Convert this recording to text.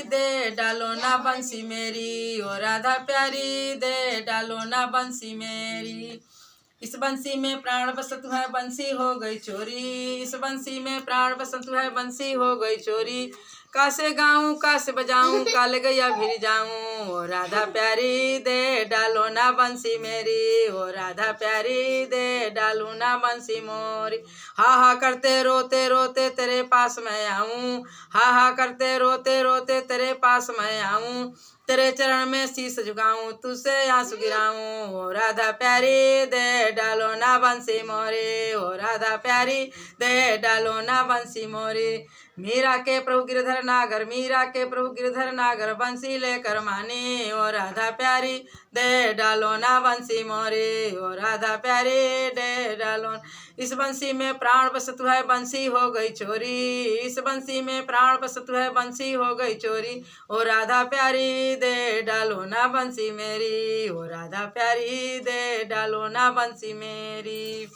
दे डालो ना बंसी मेरी, ओ राधा प्यारी दे डालो ना बंसी मेरी। इस बंसी में प्राण बसत है बंसी हो गई चोरी, इस बंसी में प्राण बसत है बंसी हो गई चोरी। कासे गाऊं कासे बजाऊं काले गैया भिर जाऊं, ओ राधा प्यारी दे डालो ना बंसी मेरी, ओ राधा प्यारी दे डालो ना बंसी मोरी। हा हा करते रोते रोते तेरे पास मैं आऊं, हा हा करते रोते रोते तेरे पास मैं आऊं। तेरे चरण में शीश झुकाऊं तुझसे आंसू गिराऊं, ओ राधा प्यारी दे डालो ना बंसी मोरी, ओ राधा प्यारी दे डालो ना बंसी मोरी। मीरा के प्रभु गिरधर नागर, मीरा के प्रभु गिरधर नागर बंसी लेकर मानी, ओ राधा प्यारी दे डालो ना बंसी मोरी, ओ राधा प्यारी दे डालो। इस बंसी में प्राण बसत है बंसी हो गई चोरी, इस बंसी में प्राण बसत है बंसी हो गई चोरी। ओ राधा प्यारी दे डालो ना बंसी मेरी, ओ राधा प्यारी दे डालो ना बंसी मेरी।